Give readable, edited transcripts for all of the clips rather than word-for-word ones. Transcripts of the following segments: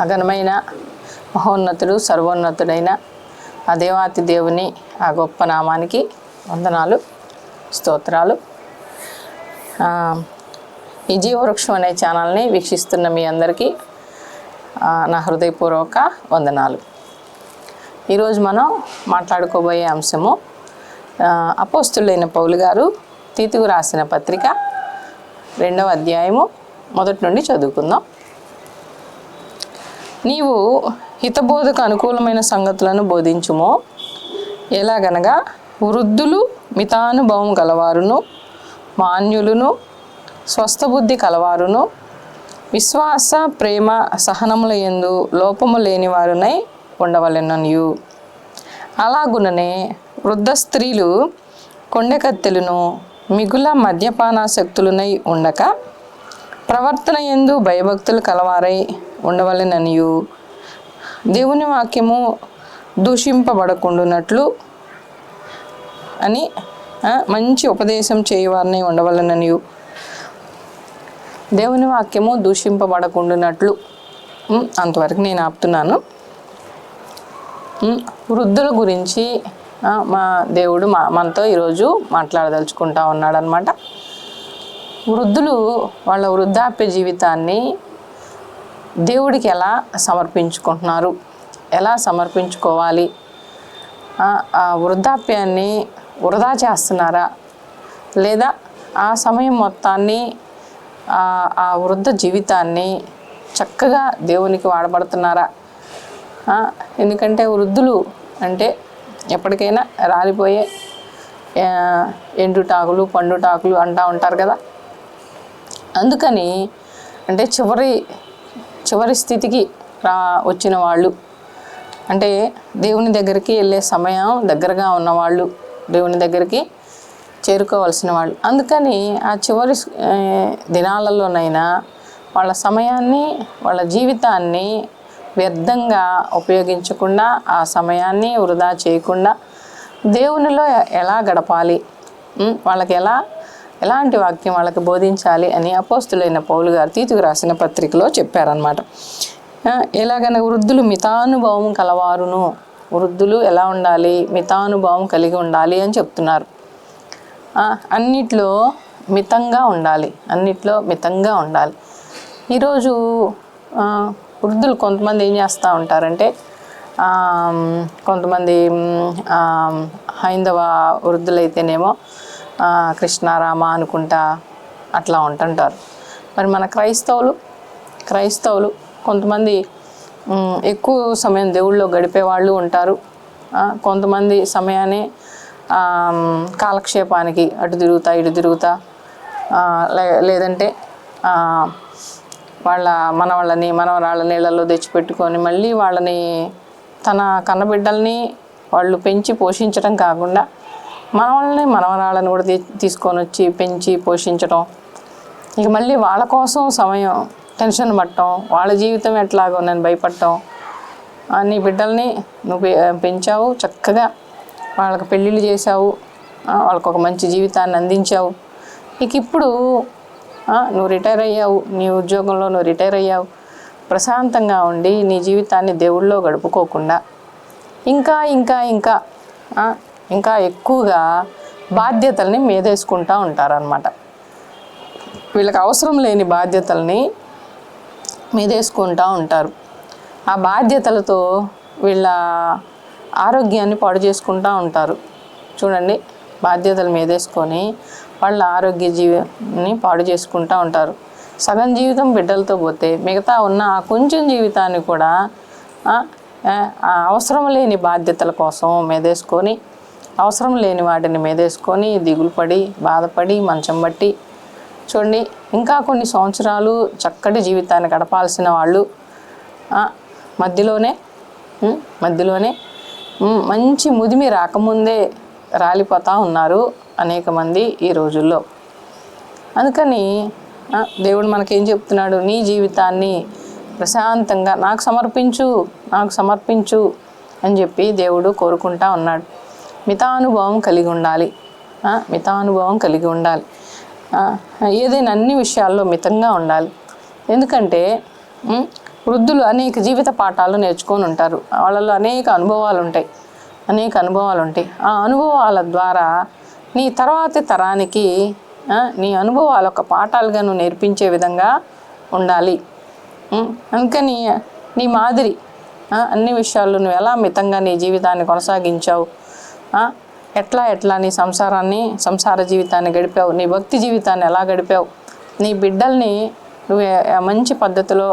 అఘనమైన మహోన్నతుడు సర్వోన్నతుడైన ఆ దేవాతి దేవుని ఆ గొప్ప నామానికి వందనాలు, స్తోత్రాలు. ఈ జీవవృక్షం అనే ఛానల్ని వీక్షిస్తున్న మీ అందరికీ నా హృదయపూర్వక వందనాలు. ఈరోజు మనం మాట్లాడుకోబోయే అంశము అపోస్తులైన పౌలు గారు తీతుకు రాసిన పత్రిక 2వ అధ్యాయము మొదటి నుండి చదువుకుందాం. నీవు హితబోధకు అనుకూలమైన సంగతులను బోధించుము. ఎలాగనగా వృద్ధులు, మితానుభవం గలవారును, మాన్యులను, స్వస్థబుద్ధి కలవారును, విశ్వాస ప్రేమ సహనముల యందు లోపము లేని వారునై ఉండవలెననియు. అలాగుననే వృద్ధ స్త్రీలు కొండెకత్తెలను మిగుల మద్యపానాసక్తులనై ఉండక ప్రవర్తన యందు భయభక్తులు కలవారై ఉండవలెననియు, దేవుని వాక్యము దూషింపబడకుండునట్లు అని మంచి ఉపదేశం చేయవారిని ఉండవలెననియు. దేవుని వాక్యము దూషింపబడకుండునట్లు అంతవరకు నేను ఆపుతున్నాను. వృద్ధుల గురించి మా దేవుడు మనతో ఈరోజు మాట్లాడదలుచుకుంటా ఉన్నాడనమాట. వృద్ధులు వాళ్ళ వృద్ధాప్య జీవితాన్ని దేవుడికి ఎలా సమర్పించుకుంటున్నారు, ఎలా సమర్పించుకోవాలి, ఆ వృద్ధాప్యాన్ని వృధా చేస్తున్నారా, లేదా ఆ సమయం మొత్తాన్ని ఆ వృద్ధ జీవితాన్ని చక్కగా దేవునికి వాడబడుతున్నారా? ఎందుకంటే వృద్ధులు అంటే ఎప్పటికైనా రాలిపోయే ఎండుటాకులు, పండుటాకులు అంటూ ఉంటారు కదా. అందుకని అంటే చివరి స్థితికి వచ్చిన వాళ్ళు, అంటే దేవుని దగ్గరికి వెళ్ళే సమయం దగ్గరగా ఉన్నవాళ్ళు, దేవుని దగ్గరికి చేరుకోవాల్సిన వాళ్ళు. అందుకని ఆ చివరి దినాలలోనైనా వాళ్ళ సమయాన్ని, వాళ్ళ జీవితాన్ని వ్యర్థంగా ఉపయోగించకుండా, ఆ సమయాన్ని వృధా చేయకుండా దేవునిలో ఎలా గడపాలి, వాళ్ళకి ఎలాంటి వాక్యం వాళ్ళకి బోధించాలి అని అపోస్తులైన పౌలు గారు తీతుకు రాసిన పత్రికలో చెప్పారనమాట. ఎలాగైనా వృద్ధులు మితానుభవం కలవారును, వృద్ధులు ఎలా ఉండాలి, మితానుభవం కలిగి ఉండాలి అని చెప్తున్నారు. అన్నిట్లో మితంగా ఉండాలి. ఈరోజు వృద్ధులు కొంతమంది ఏం చేస్తూ ఉంటారంటే, కొంతమంది హైందవ వృద్ధులైతేనేమో కృష్ణారామ అనుకుంటా అట్లా ఉంటుంటారు. మరి మన క్రైస్తవులు కొంతమంది ఎక్కువ సమయం దేవుళ్ళో గడిపే వాళ్ళు ఉంటారు. కొంతమంది సమయాన్ని కాలక్షేపానికి అటు తిరుగుతా లేదంటే మనవరాళ్ళ నీళ్ళల్లో తెచ్చిపెట్టుకొని మళ్ళీ వాళ్ళని తన కన్నబిడ్డల్ని వాళ్ళు పెంచి పోషించడం కాకుండా మనవరాళ్ళని కూడా తీసుకొని వచ్చి పెంచి పోషించడం, ఇక మళ్ళీ వాళ్ళ కోసం సమయం టెన్షన్ పట్టడం, వాళ్ళ జీవితం ఎట్లాగో నేను భయపడటం. నీ బిడ్డల్ని నువ్వు పెంచావు, చక్కగా వాళ్ళకి పెళ్ళిళ్ళు చేసావు, వాళ్ళకు ఒక మంచి జీవితాన్ని అందించావు. ఇక ఇప్పుడు నువ్వు రిటైర్ అయ్యావు, నీ ఉద్యోగంలో నువ్వు రిటైర్ అయ్యావు, ప్రశాంతంగా ఉండి నీ జీవితాన్ని దేవుళ్ళో గడుపుకోకుండా ఇంకా ఎక్కువగా బాధ్యతల్ని మీదేసుకుంటూ ఉంటారనమాట. వీళ్ళకి అవసరం లేని బాధ్యతల్ని మీదేసుకుంటూ ఉంటారు. ఆ బాధ్యతలతో వీళ్ళ ఆరోగ్యాన్ని పాడు చేసుకుంటూ ఉంటారు. చూడండి, బాధ్యతలు మీదేసుకొని వాళ్ళ ఆరోగ్య జీవిని పాడు చేసుకుంటూ ఉంటారు. సగం జీవితం బిడ్డలతో పోతే మిగతా ఉన్న ఆ కొంచెం జీవితాన్ని కూడా అవసరం లేని బాధ్యతల కోసం మీదేసుకొని, అవసరం లేని వాటిని మీదేసుకొని దిగులు పడి, బాధపడి, మంచం బట్టి చూడండి ఇంకా కొన్ని సంవత్సరాలు చక్కటి జీవితాన్ని గడపాల్సిన వాళ్ళు మధ్యలోనే మంచి ముదిమి రాకముందే రాలిపోతూ ఉన్నారు అనేక మంది ఈ రోజుల్లో. అందుకని దేవుడు మనకేం చెప్తున్నాడు, నీ జీవితాన్ని ప్రశాంతంగా నాకు సమర్పించు అని చెప్పి దేవుడు కోరుకుంటా ఉన్నాడు. మితానుభవం కలిగి ఉండాలి. ఏదైనా అన్ని విషయాల్లో మితంగా ఉండాలి. ఎందుకంటే వృద్ధులు అనేక జీవిత పాఠాలు నేర్చుకొని ఉంటారు. వాళ్ళలో అనేక అనుభవాలు ఉంటాయి. ఆ అనుభవాల ద్వారా నీ తర్వాతి తరానికి నీ అనుభవాలు ఒక పాఠాలుగా నువ్వు నేర్పించే విధంగా ఉండాలి. అందుకని నీ మాదిరి అన్ని విషయాల్లో నువ్వు ఎలా మితంగా నీ జీవితాన్ని కొనసాగించావు, ఎట్లా నీ సంసార జీవితాన్ని గడిపావు, నీ భక్తి జీవితాన్ని ఎలా గడిపావు, నీ బిడ్డల్ని నువ్వు మంచి పద్ధతిలో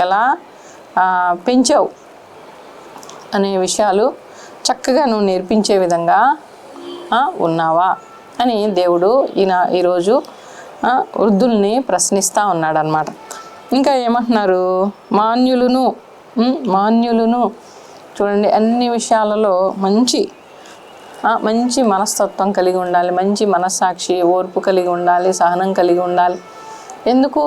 ఎలా పెంచావు అనే విషయాలు చక్కగా నువ్వు నేర్పించే విధంగా ఉన్నావా అని దేవుడు ఈరోజు వృద్ధుల్ని ప్రశ్నిస్తూ ఉన్నాడు అన్నమాట. ఇంకా ఏమంటున్నారు, మాన్యులను చూడండి, అన్ని విషయాలలో మంచి మనస్తత్వం కలిగి ఉండాలి, మంచి మనస్సాక్షి, ఓర్పు కలిగి ఉండాలి, సహనం కలిగి ఉండాలి. ఎందుకు?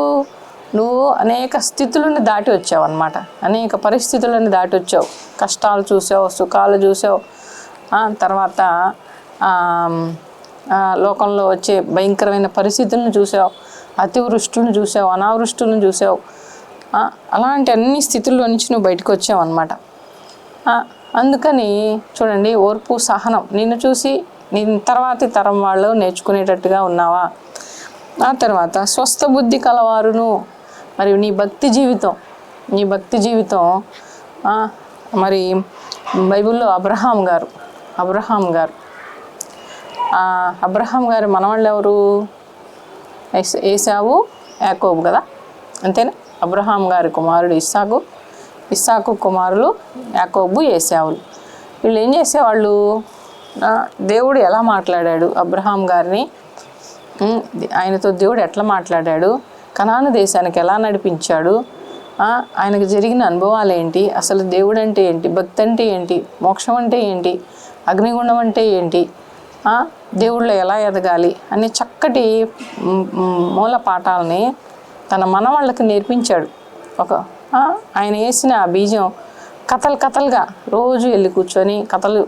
నువ్వు అనేక స్థితులను దాటి వచ్చావు అన్నమాట. అనేక పరిస్థితులను దాటి వచ్చావు. కష్టాలు చూసావు, సుఖాలు చూసావు, తర్వాత లోకంలో వచ్చే భయంకరమైన పరిస్థితులను చూసావు, అతివృష్టిని చూసావు, అనావృష్టిని చూసావు. అలాంటి అన్ని స్థితుల్లో నుంచి నువ్వు బయటకు వచ్చావు అన్నమాట. అందుకని చూడండి, ఓర్పు సహనం నిన్ను చూసి నీ తర్వాతి తరం వాళ్ళు నేర్చుకునేటట్టుగా ఉన్నావా? ఆ తర్వాత స్వస్థ బుద్ధి కలవారును. మరియు నీ భక్తి జీవితం మరి బైబిల్లో అబ్రహాం గారు మనవాళ్ళు ఎవరు? ఏసావు, యాకోబు కదా, అంతేనా? అబ్రహాం గారి కుమారుడు ఇస్సాకు కుమారులు యాకోబు, ఏసావులు. వీళ్ళు ఏం చేసేవాళ్ళు? దేవుడు ఎలా మాట్లాడాడు అబ్రహాం గారిని, ఆయనతో దేవుడు ఎట్లా మాట్లాడాడు, కనాను దేశానికి ఎలా నడిపించాడు, ఆయనకు జరిగిన అనుభవాలు ఏంటి, అసలు దేవుడు అంటే ఏంటి, భక్తి అంటే ఏంటి, మోక్షం అంటే ఏంటి, అగ్నిగుండం అంటే ఏంటి, దేవుళ్ళు ఎలా ఎదగాలి అనే చక్కటి మూల పాఠాలని తన మనవాళ్ళకి నేర్పించాడు. ఆయన వేసిన ఆ బీజం కథలుగా రోజు వెళ్ళి కూర్చొని కథలు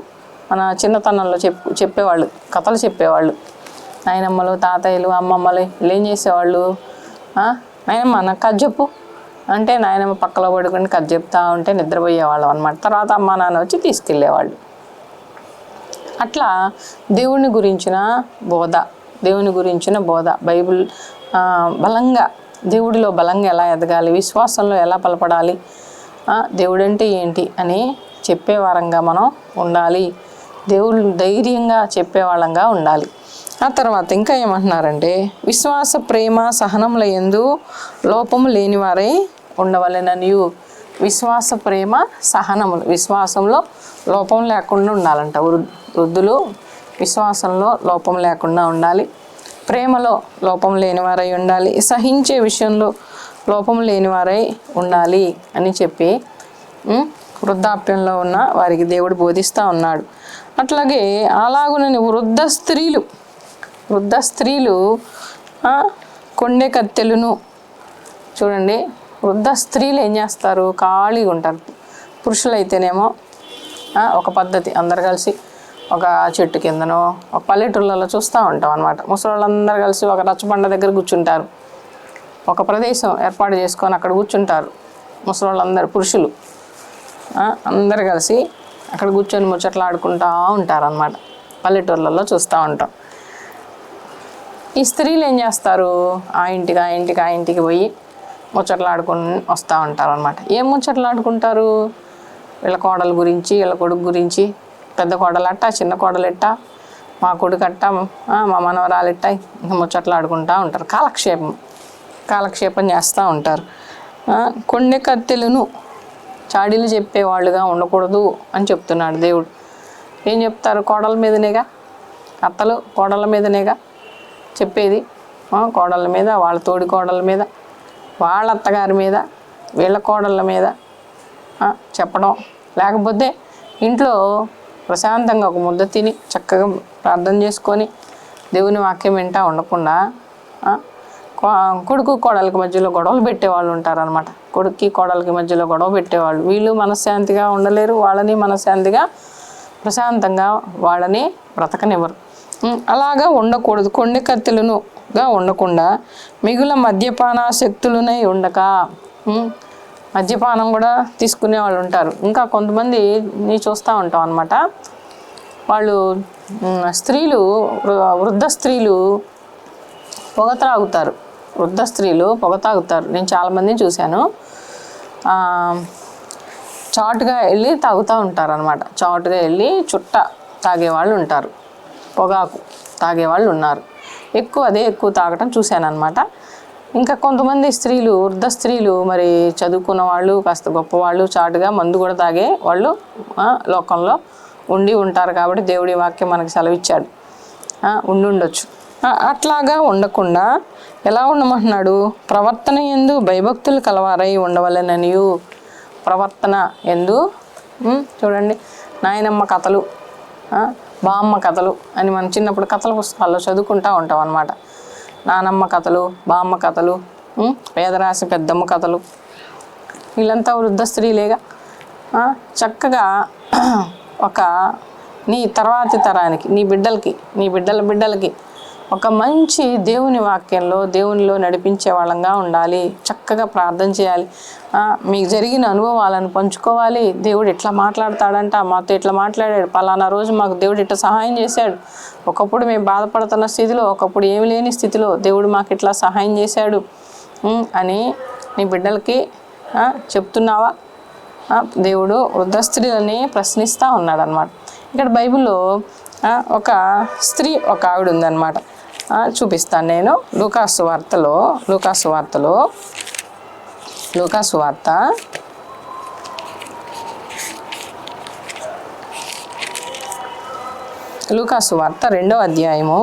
మన చిన్నతనంలో కథలు చెప్పేవాళ్ళు. నాయనమ్మలు, తాతయ్యలు, అమ్మమ్మలు వీళ్ళు ఏం చేసేవాళ్ళు? నాయనమ్మ నాకు కథ చెప్పు అంటే నాయనమ్మ పక్కలో పడుకొని కథ చెప్తా ఉంటే నిద్రపోయేవాళ్ళం అన్నమాట. తర్వాత అమ్మ నాన్న వచ్చి తీసుకెళ్ళేవాళ్ళు. అట్లా దేవుని గురించిన బోధ బైబిల్ దేవుడిలో బలంగా ఎలా ఎదగాలి, విశ్వాసంలో ఎలా బలపడాలి, దేవుడంటే ఏంటి అని చెప్పేవారంగా మనం ఉండాలి. దేవుడు ధైర్యంగా చెప్పేవాళ్ళంగా ఉండాలి. ఆ తర్వాత ఇంకా ఏమంటున్నారంటే, విశ్వాస, ప్రేమ, సహనముల యందు లోపము లేనివారై ఉండవలెననియు. విశ్వాస, ప్రేమ, సహనములు, విశ్వాసంలో లోపం లేకుండా ఉండాలంట. వృద్ధులు విశ్వాసంలో లోపం లేకుండా ఉండాలి, ప్రేమలో లోపం లేనివారై ఉండాలి, సహించే విషయంలో లోపం లేనివారై ఉండాలి అని చెప్పి వృద్ధాప్యంలో ఉన్న వారికి దేవుడు బోధిస్తూ ఉన్నాడు. అట్లాగే అలాగునని వృద్ధ స్త్రీలు కొండె కత్తెలను చూడండి. వృద్ధ స్త్రీలు ఏం చేస్తారు? ఖాళీగా ఉంటారు. పురుషులైతేనేమో ఒక పద్ధతి, అందరు కలిసి ఒక చెట్టు కిందనో ఒక పల్లెటూళ్ళలో చూస్తూ ఉంటాం అన్నమాట. ముసలోళ్ళందరూ కలిసి ఒక రచ్చబండ దగ్గర కూర్చుంటారు. ఒక ప్రదేశం ఏర్పాటు చేసుకొని అక్కడ కూర్చుంటారు ముసలోళ్ళందరూ, పురుషులు అందరు కలిసి అక్కడ కూర్చొని ముచ్చట్లు ఆడుకుంటూ ఉంటారు అన్నమాట. పల్లెటూళ్ళలో చూస్తూ ఉంటాం. ఈ స్త్రీలు ఏం చేస్తారు? ఆ ఇంటికి పోయి ముచ్చట్లు ఆడుకుని వస్తూ ఉంటారు అన్నమాట. ఏం ముచ్చట్లు ఆడుకుంటారు? వీళ్ళ కోడల గురించి, వీళ్ళ కొడుకు గురించి, పెద్ద కోడలట్ట, చిన్న కోడలెట్ట, మా కొడుకట్ట, మా మనవరాలెట్ట, ఇంకా ముచ్చట్లు ఆడుకుంటూ ఉంటారు. కాలక్షేపం చేస్తూ ఉంటారు. కొండె కత్తెలను చాడీలు చెప్పేవాళ్ళుగా ఉండకూడదు అని చెప్తున్నాడు దేవుడు. ఏం చెప్తారు? కోడల మీదనేగా, అత్తలు కోడల మీదనేగా చెప్పేది. కోడళ్ళ మీద, వాళ్ళ తోడి కోడళ్ళ మీద, వాళ్ళ అత్తగారి మీద, వీళ్ళ కోడళ్ళ మీద చెప్పడం. లేకపోతే ఇంట్లో ప్రశాంతంగా ఒక ముద్ద తిని చక్కగా ప్రార్థన చేసుకొని దేవుని వాక్యం వింటా ఉండకుండా కొడుకు కోడలికి మధ్యలో గొడవలు పెట్టేవాళ్ళు ఉంటారనమాట. కొడుక్కి కోడలికి మధ్యలో గొడవ పెట్టేవాళ్ళు. వీళ్ళు మనశ్శాంతిగా ఉండలేరు, వాళ్ళని మనశ్శాంతిగా ప్రశాంతంగా వాళ్ళని బ్రతకనివ్వరు. అలాగా ఉండకూడదు. కొండె కత్తెలుగా ఉండకుండా మిగుల మద్యపానాసక్తులనై ఉండక, మద్యపానం కూడా తీసుకునే వాళ్ళు ఉంటారు. ఇంకా కొంతమంది నీ చూస్తూ ఉంటాం అనమాట. వాళ్ళు స్త్రీలు, వృద్ధ స్త్రీలు పొగ త్రాగుతారు. నేను చాలామందిని చూశాను. చాటుగా వెళ్ళి తాగుతూ ఉంటారు అనమాట. చాటుగా వెళ్ళి చుట్ట తాగేవాళ్ళు ఉంటారు, పొగాకు తాగేవాళ్ళు ఉన్నారు. ఎక్కువ తాగటం చూశాను అనమాట. ఇంకా కొంతమంది స్త్రీలు, వృద్ధ స్త్రీలు, మరి చదువుకున్న వాళ్ళు, కాస్త గొప్పవాళ్ళు, చాటుగా మందు కూడా తాగే వాళ్ళు లోకంలో ఉండి ఉంటారు. కాబట్టి దేవుడి వాక్యం మనకు సెలవిచ్చాడు, ఉండొచ్చు. అట్లాగా ఉండకుండా ఎలా ఉండమంటున్నాడు? ప్రవర్తన యందు భయభక్తులు కలవారై ఉండవలెననియు. ప్రవర్తన యందు చూడండి, నాయనమ్మ కథలు, బామ్మ కథలు అని మనం చిన్నప్పుడు కథల పుస్తకాల్లో చదువుకుంటూ ఉంటాం అన్నమాట. నానమ్మ కథలు, బామ్మ కథలు, పేదరాశి పెద్దమ్మ కథలు, వీళ్ళంతా వృద్ధ స్త్రీలేగా. చక్కగా ఒక నీ తర్వాతి తరానికి, నీ బిడ్డలకి ఒక మంచి దేవుని వాక్యంలో, దేవునిలో నడిపించే వాళ్ళంగా ఉండాలి. చక్కగా ప్రార్థన చేయాలి. మీకు జరిగిన అనుభవాలను పంచుకోవాలి. దేవుడు ఇట్లా మాట్లాడతాడంట, మాతో ఇట్లా మాట్లాడాడు, పలానా రోజు మాకు దేవుడు ఇట్లా సహాయం చేశాడు, ఒకప్పుడు మేము బాధపడుతున్న స్థితిలో, ఒకప్పుడు ఏమి లేని స్థితిలో దేవుడు మాకు ఇట్లా సహాయం చేశాడు అని నీ బిడ్డలకి చెప్తున్నావా? దేవుడు వృద్ధ స్త్రీలని ప్రశ్నిస్తూ ఉన్నాడు అన్నమాట. ఇక్కడ బైబిల్లో ఒక స్త్రీ, ఒక ఆవిడ ఉందన్నమాట. చూపిస్తాను నేను. లూకాసు వార్త 2వ అధ్యాయము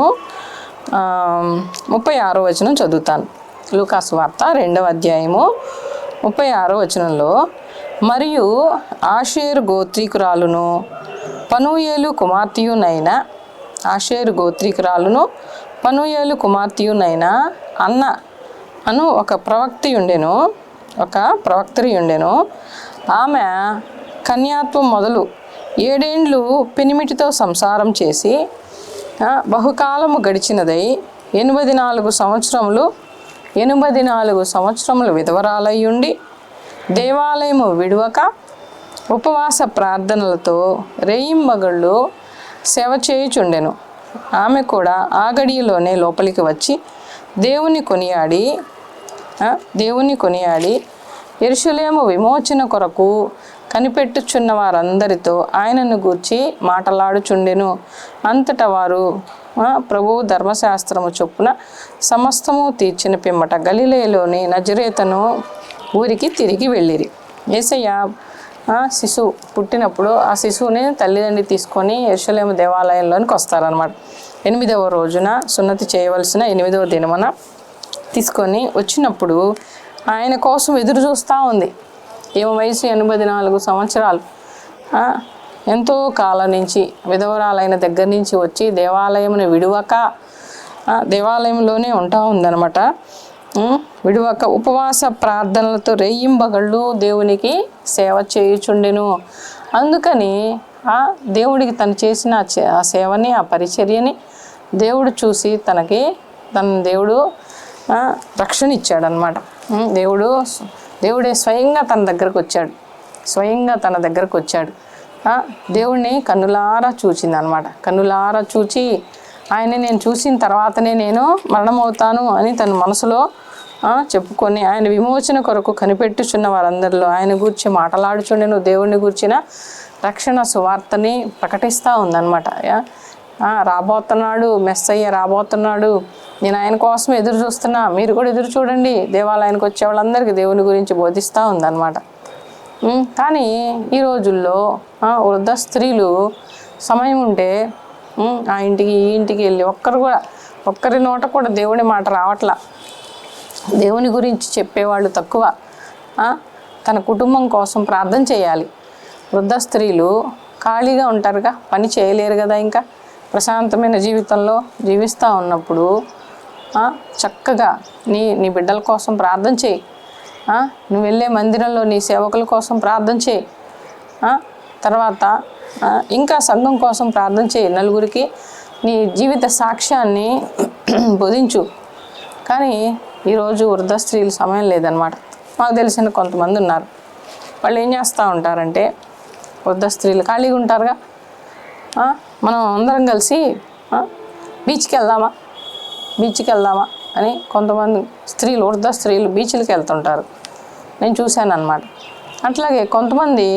36వ వచనం చదువుతాను. లూకాసు వార్త 2వ అధ్యాయము 36వ వచనంలో, మరియు ఆషేరు గోత్రీకురాలును పనూయేలు కుమార్తెయునైన అన్న అను ఒక ప్రవక్త్రి ఉండెను. ఆమె కన్యాత్వం మొదలు 7 ఏండ్లు పెనిమిటితో సంసారం చేసి బహుకాలము గడిచినదై 84 సంవత్సరములు విధవరాలయ్యుండి దేవాలయము విడువక ఉపవాస ప్రార్థనలతో రేయింబగళ్ళు సేవ చేయుచుండెను. ఆమె కూడా ఆ గడియలోనే లోపలికి వచ్చి దేవుని కొనియాడి యెరూషలేము విమోచన కొరకు కనిపెట్టుచున్న వారందరితో ఆయనను గూర్చి మాటలాడుచుండెను. అంతటా వారు ప్రభువు ధర్మశాస్త్రము చొప్పున సమస్తము తీర్చిన పిమ్మట గలిలయలోని నజరేతను ఊరికి తిరిగి వెళ్ళిరి. యేసయ్య శిశువు పుట్టినప్పుడు ఆ శిశువుని తల్లిదండ్రి తీసుకొని యెరూషలేము దేవాలయంలోనికి వస్తారనమాట. 8వ రోజున సున్నతి చేయవలసిన 8వ దినమున తీసుకొని వచ్చినప్పుడు ఆయన కోసం ఎదురు చూస్తూ ఉంది. ఏమో వయసు 84 సంవత్సరాలు. ఎంతో కాలం నుంచి విధవరాలైన దగ్గర నుంచి వచ్చి దేవాలయమును విడువక దేవాలయంలోనే ఉంటా ఉందన్నమాట. విడువక ఉపవాస ప్రార్థనలతో రేయింబగళ్ళు దేవునికి సేవ చేయుచుండెను. అందుకని దేవుడికి తను చేసిన ఆ సేవని, ఆ పరిచర్యని దేవుడు చూసి దేవుడు రక్షణ ఇచ్చాడనమాట. దేవుడే స్వయంగా తన దగ్గరకు వచ్చాడు. దేవుడిని కన్నులారా చూచిందనమాట. కన్నులారా చూచి ఆయన నేను చూసిన తర్వాతనే నేను మరణమవుతాను అని తన మనసులో చెప్పుకొని ఆయన విమోచన కొరకు కనిపెట్టుచున్న వారందరిలో ఆయన గూర్చి మాటలాడుచుండెను. దేవుడిని గూర్చిన రక్షణ సువార్తని ప్రకటిస్తూ ఉందన్నమాట. రాబోతున్నాడు, మెస్సయ్య రాబోతున్నాడు, నేను ఆయన కోసం ఎదురు చూస్తున్నా, మీరు కూడా ఎదురు చూడండి. దేవాలయానికి వచ్చే వాళ్ళందరికీ దేవుని గురించి బోధిస్తూ ఉందన్నమాట. కానీ ఈ రోజుల్లో వృద్ధ స్త్రీలు సమయం ఉంటే ఆ ఇంటికి ఈ ఇంటికి వెళ్ళి ఒక్కరి నోట కూడా దేవుని మాట రావట్లా. దేవుని గురించి చెప్పేవాళ్ళు తక్కువ. తన కుటుంబం కోసం ప్రార్థన చేయాలి. వృద్ధ స్త్రీలు ఖాళీగా ఉంటారుగా, పని చేయలేరు కదా, ఇంకా ప్రశాంతమైన జీవితంలో జీవిస్తూ ఉన్నప్పుడు చక్కగా నీ బిడ్డల కోసం ప్రార్థన చేయి. నువ్వు వెళ్ళే మందిరంలో నీ సేవకుల కోసం ప్రార్థన చేయి. తర్వాత ఇంకా సంఘం కోసం ప్రార్థన చేయి. నలుగురికి నీ జీవిత సాక్ష్యాన్ని బోధించు. కానీ ఈరోజు వృద్ధ స్త్రీలు సమయం లేదనమాట. మాకు తెలిసిన కొంతమంది ఉన్నారు. వాళ్ళు ఏం చేస్తూ ఉంటారంటే, వృద్ధ స్త్రీలు ఖాళీగా ఉంటారుగా, మనం అందరం కలిసి బీచ్కి వెళ్దామా అని కొంతమంది స్త్రీలు, వృద్ధ స్త్రీలు బీచ్లకి వెళ్తుంటారు. నేను చూశాను అన్నమాట. అట్లాగే కొంతమంది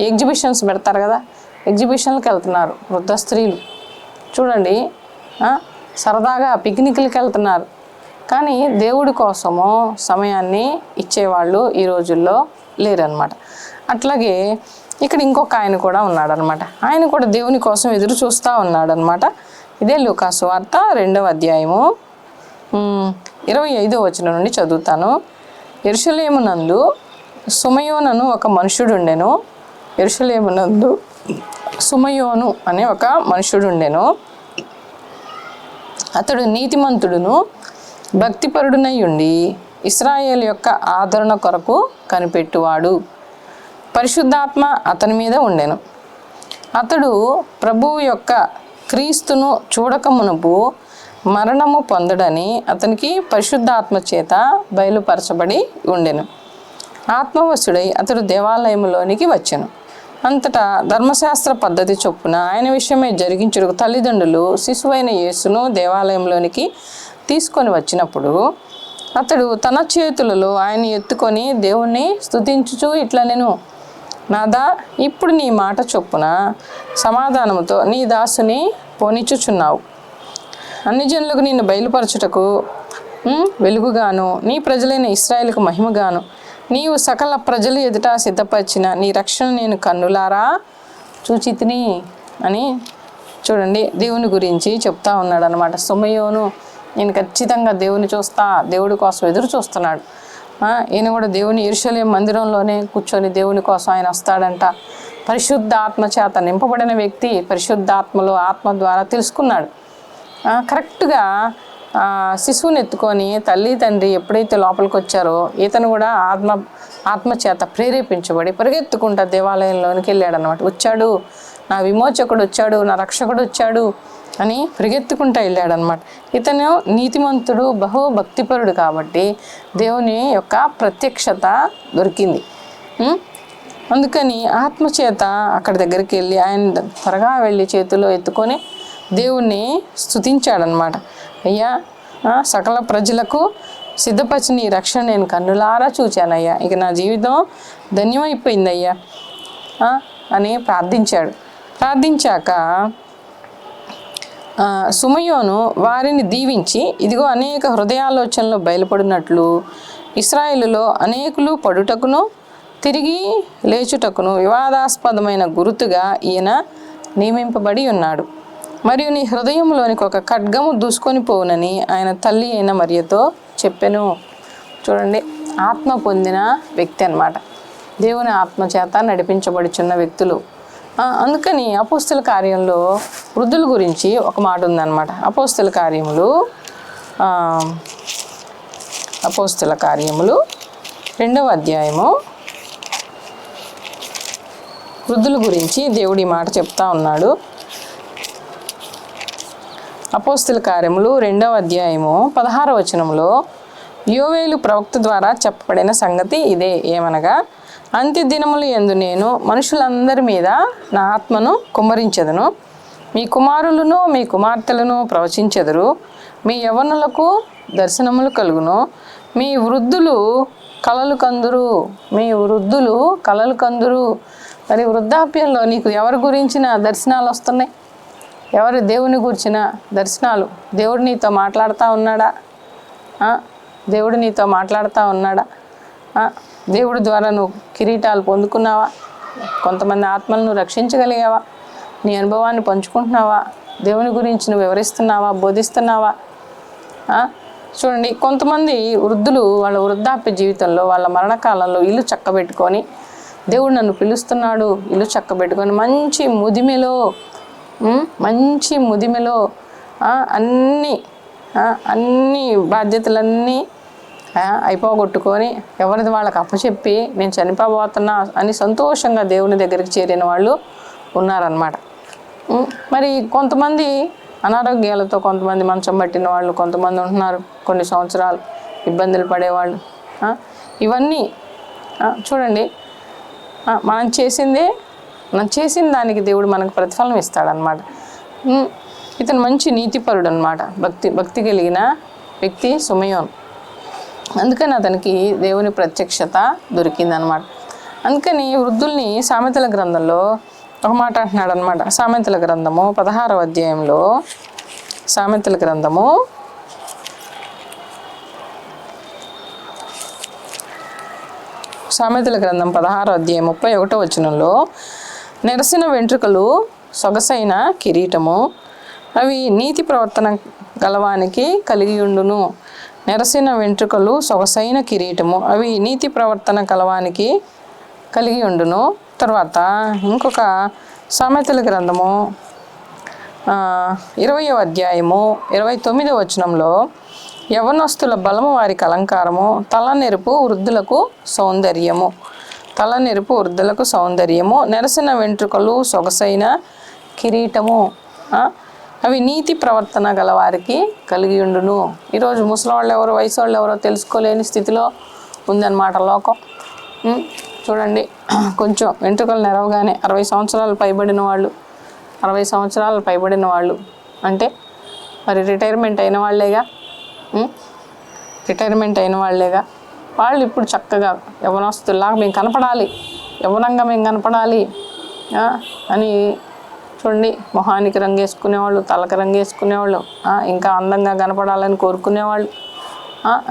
ఎగ్జిబిషన్స్ పెడతారు కదా, ఎగ్జిబిషన్లకు వెళ్తున్నారు వృద్ధ స్త్రీలు. చూడండి, సరదాగా పిక్నిక్లకి వెళ్తున్నారు. కానీ దేవుడి కోసము సమయాన్ని ఇచ్చేవాళ్ళు ఈ రోజుల్లో లేరనమాట. అట్లాగే ఇక్కడ ఇంకొక ఆయన కూడా ఉన్నాడనమాట. ఆయన కూడా దేవుని కోసం ఎదురు చూస్తూ ఉన్నాడనమాట. ఇదే లూకాసు వార్త 2వ అధ్యాయము 25వ వచనం నుండి చదువుతాను. యెరూషలేమునందు సుమయోనను ఒక మనుషుడుండెను. యెరూషలేమునందు సుమయోను అనే ఒక మనుషుడుండెను. అతడు నీతిమంతుడును భక్తిపరుడునై ఉండి ఇశ్రాయేలు యొక్క ఆదరణ కొరకు కనిపెట్టువాడు. పరిశుద్ధాత్మ అతని మీద ఉండెను. అతడు ప్రభువు యొక్క క్రీస్తును చూడక మునుపు మరణము పొందడని అతనికి పరిశుద్ధాత్మ చేత బయలుపరచబడి ఉండెను. ఆత్మవశుడై అతడు దేవాలయంలోనికి వచ్చెను. అంతటా ధర్మశాస్త్ర పద్ధతి చొప్పున ఆయన విషయమై జరిగించుటకు తల్లిదండ్రులు శిశువైన యేసును దేవాలయంలోనికి తీసుకొని వచ్చినప్పుడు అతడు తన చేతులలో ఆయన ఎత్తుకొని దేవుణ్ణి స్తుతించుచు ఇట్లా, నేను నాదా, ఇప్పుడు నీ మాట చొప్పున సమాధానముతో నీ దాసుని పోనిచ్చుచున్నావు. అన్ని జనులకు నిన్ను బయలుపరచుటకు వెలుగుగాను, నీ ప్రజలైన ఇశ్రాయేలుకు మహిమగాను నీవు సకల ప్రజలు ఎదుట సిద్ధపరిచిన నీ రక్షణ నేను కన్నులారా చూచితిని అని చూడండి దేవుని గురించి చెప్తా ఉన్నాడు అనమాట. సుమయోను, నేను ఖచ్చితంగా దేవుని చూస్తా, దేవుడి కోసం ఎదురు చూస్తున్నాడు. ఈయన కూడా దేవుని యెరూషలేము మందిరంలోనే కూర్చొని దేవుని కోసం ఆయన వస్తాడంట. పరిశుద్ధ ఆత్మ చేత నింపబడిన వ్యక్తి ఆత్మ ద్వారా తెలుసుకున్నాడు. కరెక్ట్గా శిశువుని ఎత్తుకొని తల్లి తండ్రి ఎప్పుడైతే లోపలికి వచ్చారో ఇతను కూడా ఆత్మ చేత ప్రేరేపించబడి పరిగెత్తుకుంటా దేవాలయంలోనికి వెళ్ళాడు అనమాట. వచ్చాడు, నా విమోచకుడు వచ్చాడు, నా రక్షకుడు వచ్చాడు అని పరిగెత్తుకుంటా వెళ్ళాడనమాట. ఇతను నీతిమంతుడు, బహు భక్తిపరుడు కాబట్టి దేవుని యొక్క ప్రత్యక్షత దొరికింది. అందుకని ఆత్మచేత అక్కడి దగ్గరికి వెళ్ళి ఆయన త్వరగా వెళ్ళి చేతిలో ఎత్తుకొని దేవుణ్ణి స్తుతించాడనమాట. అయ్యా, సకల ప్రజలకు సిద్ధపరిచిన ఈ రక్షణ నేను కన్నులారా చూచానయ్యా, ఇక నా జీవితం ధన్యమైపోయిందయ్యా అని ప్రార్థించాడు. ప్రార్థించాక సుమయోను వారిని దీవించి, ఇదిగో అనేక హృదయాలోచనలు బయలుపడినట్లు ఇశ్రాయేలులో అనేకులు పడుటకును తిరిగి లేచుటకును వివాదాస్పదమైన గుర్తుగా ఈయన నియమింపబడి ఉన్నాడు. మరియు నీ హృదయంలోనికి ఒక ఖడ్గము దూసుకొని పోవునని ఆయన తల్లి అయిన మరియతో చెప్పెను. చూడండి, ఆత్మ పొందిన వ్యక్తి అన్నమాట. దేవుని ఆత్మ చేత నడిపించబడుచున్న వ్యక్తులు. అందుకని అపోస్తుల కార్యంలో వృద్ధుల గురించి ఒక మాట ఉందన్నమాట. అపోస్తుల కార్యములు 2వ అధ్యాయము వృద్ధుల గురించి దేవుడి మాట చెప్తా ఉన్నాడు. అపోస్తుల కార్యములు 2వ అధ్యాయము 16వ వచనంలో యోవేలు ప్రవక్త ద్వారా చెప్పబడిన సంగతి ఇదే. ఏమనగా, అంత్య దినములు యందు నేను మనుషులందరి మీద నా ఆత్మను కుమ్మరించెదను. మీ కుమారులను మీ కుమార్తెలను ప్రవచించెదరు. మీ యవ్వనులకు దర్శనములు కలుగును. మీ వృద్ధులు కలలు కందురు. మరి వృద్ధాప్యంలో నీకు ఎవరి గురించిన దర్శనాలు వస్తున్నాయి? ఎవరి దేవుని గురించిన దర్శనాలు? దేవుడు నీతో మాట్లాడుతూ ఉన్నాడా? దేవుడి ద్వారా నువ్వు కిరీటాలు పొందుకున్నావా? కొంతమంది ఆత్మలను రక్షించగలిగావా? నీ అనుభవాన్ని పంచుకుంటున్నావా? దేవుని గురించి నువ్వు వివరిస్తున్నావా, బోధిస్తున్నావా? చూడండి, కొంతమంది వృద్ధులు వాళ్ళ వృద్ధాప్య జీవితంలో వాళ్ళ మరణకాలంలో ఇల్లు చక్కబెట్టుకొని, దేవుడు నన్ను పిలుస్తున్నాడు, ఇల్లు చక్కబెట్టుకొని మంచి ముదిమెలో అన్ని బాధ్యతలన్నీ అయిపోగొట్టుకొని ఎవరిది వాళ్ళకి అప్పచెప్పి నేను చనిపోబోతున్నా అని సంతోషంగా దేవుని దగ్గరికి చేరిన వాళ్ళు ఉన్నారన్నమాట. మరి కొంతమంది అనారోగ్యాలతో కొంతమంది మంచం పట్టిన వాళ్ళు కొంతమంది ఉంటున్నారు. కొన్ని సంవత్సరాలు ఇబ్బందులు పడేవాళ్ళు. ఇవన్నీ చూడండి, మనం చేసిన దానికి దేవుడు మనకు ప్రతిఫలం ఇస్తాడనమాట. ఇతను మంచి నీతిపరుడు అనమాట, భక్తి కలిగిన వ్యక్తి సుమయోన్. అందుకని అతనికి దేవుని ప్రత్యక్షత దొరికిందనమాట. అందుకని వృద్ధుల్ని సామెతల గ్రంథంలో ఒక మాట అంటున్నాడు అనమాట. సామెతల గ్రంథము 16వ అధ్యాయంలో, సామెతల గ్రంథం 16వ అధ్యాయం 31వ వచనంలో, నెరసిన వెంట్రుకలు సొగసైన కిరీటము, అవి నీతి ప్రవర్తన గలవానికి కలిగి ఉండును. నెరసిన వెంట్రుకలు సొగసైన కిరీటము, అవి నీతి ప్రవర్తన గలవానికి కలిగి ఉండును. తర్వాత ఇంకొక సామెతల గ్రంథము 20వ అధ్యాయము 29వ వచనంలో, యవనస్తుల బలము వారికి అలంకారము, తలనెరుపు వృద్ధులకు సౌందర్యము, నెరసిన వెంట్రుకలు సొగసైన కిరీటము, అవి నీతి ప్రవర్తన గల వారికి కలిగి ఉండును. ఈరోజు ముసలివాళ్ళు ఎవరో, వయసు వాళ్ళు ఎవరో తెలుసుకోలేని స్థితిలో ఉందన్నమాట లోకం. చూడండి, కొంచెం వెంట్రుకలు నెరవగానే 60 సంవత్సరాలు పైబడిన వాళ్ళు అంటే మరి రిటైర్మెంట్ అయిన వాళ్ళేగా. వాళ్ళు ఇప్పుడు చక్కగా యవనస్తుల్లాగా మేము కనపడాలి, యవనంగా మేము కనపడాలి అని చూడండి, మొహానికి రంగేసుకునేవాళ్ళు, తలకి రంగేసుకునేవాళ్ళు, ఇంకా అందంగా కనపడాలని కోరుకునేవాళ్ళు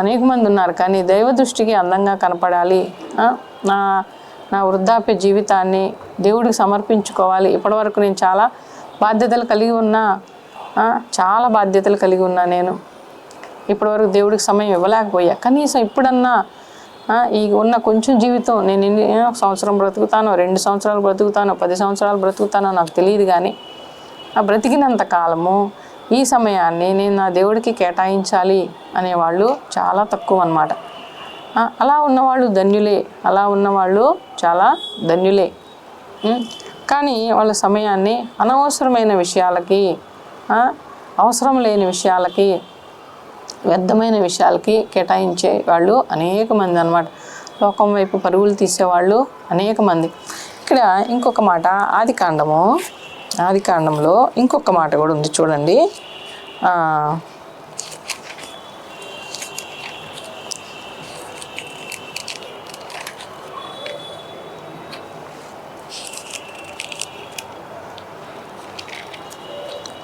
అనేక మంది ఉన్నారు. కానీ దైవ దృష్టికి అందంగా కనపడాలి, నా వృద్ధాప్య జీవితాన్ని దేవుడికి సమర్పించుకోవాలి. ఇప్పటివరకు నేను చాలా బాధ్యతలు కలిగి ఉన్నా నేను ఇప్పటివరకు దేవుడికి సమయం ఇవ్వలేకపోయా. కనీసం ఇప్పుడన్నా ఈ ఉన్న కొంచెం జీవితం, నేను ఎన్ని సంవత్సరం బ్రతుకుతానో, 2 సంవత్సరాలు బ్రతుకుతానో, 10 సంవత్సరాలు బ్రతుకుతానో నాకు తెలియదు. కానీ ఆ బ్రతికినంత కాలము ఈ సమయాన్ని నేను నా దేవుడికి కేటాయించాలి అనేవాళ్ళు చాలా తక్కువ అన్నమాట. అలా ఉన్నవాళ్ళు చాలా ధన్యులే. కానీ వాళ్ళ సమయాన్ని అనవసరమైన విషయాలకి, అవసరం లేని విషయాలకి, వ్యర్థమైన విషయాలకి కేటాయించే వాళ్ళు అనేక మంది అన్నమాట. లోకం వైపు పరుగులు తీసేవాళ్ళు అనేక మంది. ఇక్కడ ఇంకొక మాట, ఆదికాండంలో ఇంకొక మాట కూడా ఉంది చూడండి.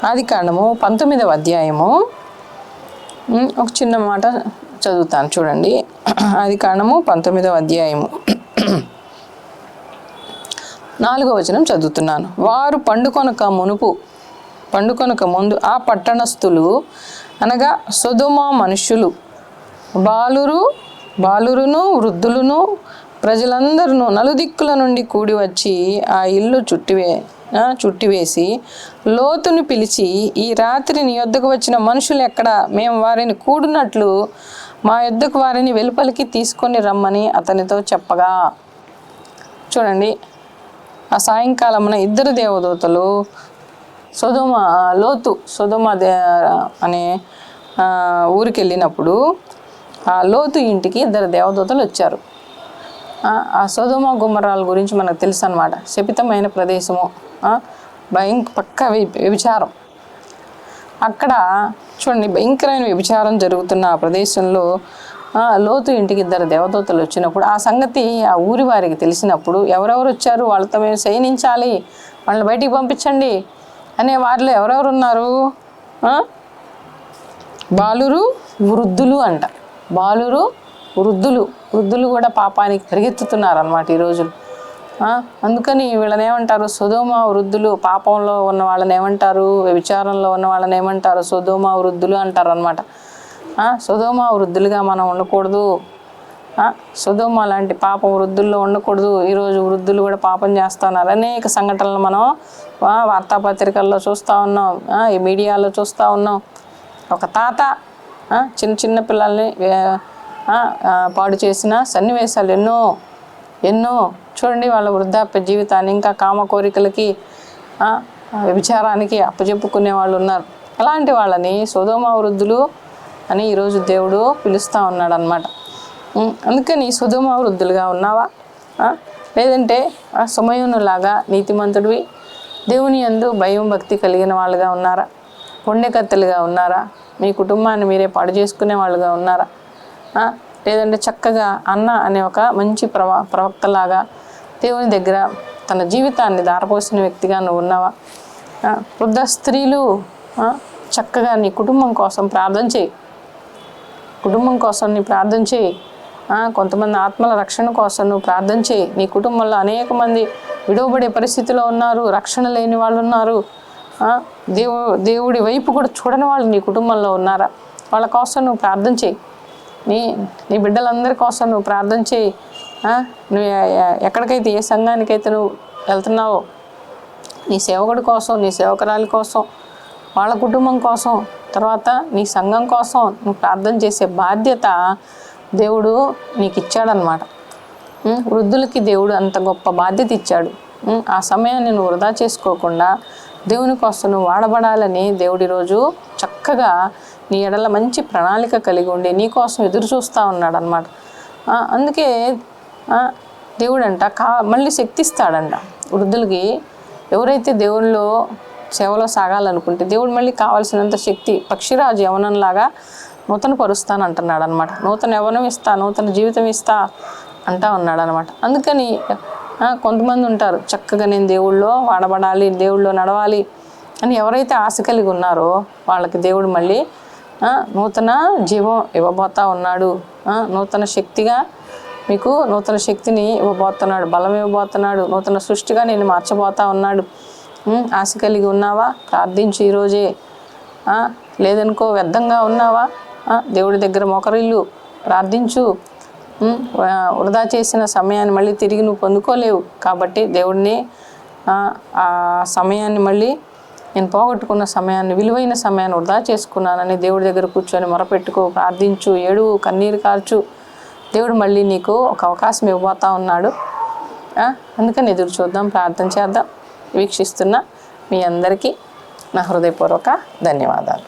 ఆదికాండము 19వ అధ్యాయము ఒక చిన్న మాట చదువుతాను చూడండి. ఆదికాండము 19వ అధ్యాయము 4వ వచనం చదువుతున్నాను. వారు పండుకొనక ముందు ఆ పట్టణస్థులు అనగా సొదొమ మనుష్యులు, బాలురును వృద్ధులను ప్రజలందరూ నలుదిక్కుల నుండి కూడి వచ్చి ఆ ఇల్లు చుట్టివేసి లోతుని పిలిచి, ఈ రాత్రి నీ యొద్దకు వచ్చిన మనుషులు ఎక్కడ? మేము వారిని కూడినట్లు మా యొద్దకు వారిని వెలుపలికి తీసుకొని రమ్మని అతనితో చెప్పగా. చూడండి, ఆ సాయంకాలమున 2 దేవదూతలు సొదొమ అనే ఊరికి వెళ్ళినప్పుడు ఆ లోతు ఇంటికి 2 దేవదూతలు వచ్చారు. ఆ సొదొమ గుమ్మరాల గురించి మనకు తెలుసు అన్నమాట. శపితమైన ప్రదేశము, పక్క వ్యభిచారం. అక్కడ చూడండి, భయంకరమైన వ్యభిచారం జరుగుతున్న ఆ ప్రదేశంలో లోతు ఇంటికి 2 దేవదూతలు వచ్చినప్పుడు ఆ సంగతి ఆ ఊరి వారికి తెలిసినప్పుడు, ఎవరెవరు వచ్చారు, వాళ్ళతో మేము శయనించాలి, వాళ్ళని బయటికి పంపించండి అనే వారిలో ఎవరెవరు ఉన్నారు? బాలురు వృద్ధులు అంట. వృద్ధులు కూడా పాపానికి పరిగెత్తుతున్నారు అన్నమాట ఈ రోజులు. అందుకని వీళ్ళని ఏమంటారు? సొదొమ వృద్ధులు. పాపంలో ఉన్న వాళ్ళని ఏమంటారు? వ్యభిచారంలో ఉన్న వాళ్ళని ఏమంటారు? సొదొమ వృద్ధులు అంటారు అన్నమాట. సొదొమ వృద్ధులుగా మనం ఉండకూడదు. సొదొమ లాంటి పాపం వృద్ధుల్లో ఉండకూడదు. ఈరోజు వృద్ధులు కూడా పాపం చేస్తున్నారు. అనేక సంఘటనలు మనం వార్తాపత్రికల్లో చూస్తూ ఉన్నాం, ఈ మీడియాలో చూస్తూ ఉన్నాం. ఒక తాత చిన్న పిల్లల్ని పాడు చేసిన సన్నివేశాలు ఎన్నో చూడండి. వాళ్ళ వృద్ధాప్య జీవితాన్ని ఇంకా కామ కోరికలకి, వ్యభిచారానికి అప్పచెప్పుకునే వాళ్ళు ఉన్నారు. అలాంటి వాళ్ళని సొదొమ వృద్ధులు అని ఈరోజు దేవుడు పిలుస్తూ ఉన్నాడు అన్నమాట. అందుకని సుధమ వృద్ధులుగా ఉన్నావా? లేదంటే సుమయోనులాగా నీతిమంతుడివి, దేవుని యందు భయం భక్తి కలిగిన వాళ్ళుగా ఉన్నారా? పుణ్యకర్తలుగా ఉన్నారా? మీ కుటుంబాన్ని మీరే పాడు చేసుకునే వాళ్ళుగా ఉన్నారా? లేదంటే చక్కగా అన్న అనే ఒక మంచి ప్రవక్తలాగా దేవుని దగ్గర తన జీవితాన్ని దారపోసిన వ్యక్తిగా నువ్వు ఉన్నావా? వృద్ధ స్త్రీలు చక్కగా నీ కుటుంబం కోసం ప్రార్థన చేయి. కుటుంబం కోసం నీ ప్రార్థన చేయి. కొంతమంది ఆత్మల రక్షణ కోసం నువ్వు ప్రార్థన చేయి. నీ కుటుంబంలో అనేక మంది విడవబడే పరిస్థితిలో ఉన్నారు, రక్షణ లేని వాళ్ళు ఉన్నారు, దేవుడి వైపు కూడా చూడని వాళ్ళు నీ కుటుంబంలో ఉన్నారా? వాళ్ళ కోసం నువ్వు ప్రార్థన చేయి. నీ బిడ్డలందరి కోసం నువ్వు ప్రార్థన చేయి. నువ్వు ఎక్కడికైతే ఏ సంఘానికైతే నువ్వు వెళ్తున్నావో నీ సేవకుడి కోసం, నీ సేవకురాలి కోసం, వాళ్ళ కుటుంబం కోసం, తర్వాత నీ సంఘం కోసం నువ్వు ప్రార్థన చేసే బాధ్యత దేవుడు నీకు ఇచ్చాడనమాట. వృద్ధులకి దేవుడు అంత గొప్ప బాధ్యత ఇచ్చాడు. ఆ సమయాన్ని నువ్వు వృధా చేసుకోకుండా దేవుని కోసం నువ్వు వాడబడాలని దేవుడి రోజు చక్కగా నీ ఎడల మంచి ప్రణాళిక కలిగి ఉండి నీ కోసం ఎదురు చూస్తూ ఉన్నాడు అనమాట. అందుకే దేవుడంట మళ్ళీ శక్తి ఇస్తాడంట వృద్ధులకి. ఎవరైతే దేవునిలో సేవలో సాగాలనుకుంటే దేవుడు మళ్ళీ కావాల్సినంత శక్తి, పక్షిరాజు యవనంలాగా నూతన పరుస్తానంటున్నాడు అనమాట. నూతన యవనం ఇస్తా, నూతన జీవితం ఇస్తా అంటా ఉన్నాడు అనమాట. అందుకని కొంతమంది ఉంటారు చక్కగా నేను దేవుళ్ళో వాడబడాలి, దేవుళ్ళో నడవాలి అని ఎవరైతే ఆశ కలిగి ఉన్నారో వాళ్ళకి దేవుడు మళ్ళీ నూతన జీవం ఇవ్వబోతా ఉన్నాడు. నూతన శక్తిగా మీకు నూతన శక్తిని ఇవ్వబోతున్నాడు, బలం ఇవ్వబోతున్నాడు, నూతన సృష్టిగా నేను మార్చబోతా ఉన్నాడు. ఆశ కలిగి ఉన్నావా? ప్రార్థించు ఈరోజే. లేదనుకో వ్యర్థంగా ఉన్నావా? దేవుడి దగ్గర మోకరిల్లు, ప్రార్థించు. వృధా చేసిన సమయాన్ని మళ్ళీ తిరిగి నువ్వు పొందుకోలేవు. కాబట్టి దేవుడిని ఆ సమయాన్ని మళ్ళీ నేను పోగొట్టుకున్న సమయాన్ని, విలువైన సమయాన్ని వృధా చేసుకున్నానని దేవుడి దగ్గర కూర్చొని మొరపెట్టుకో, ప్రార్థించు, ఏడువు, కన్నీరు కార్చు. దేవుడు మళ్ళీ నీకు ఒక అవకాశం ఇవ్వబోతా ఉన్నాడు. అందుకని ఎదురు చూద్దాం, ప్రార్థన చేద్దాం. వీక్షిస్తున్న మీ అందరికీ నా హృదయపూర్వక ధన్యవాదాలు.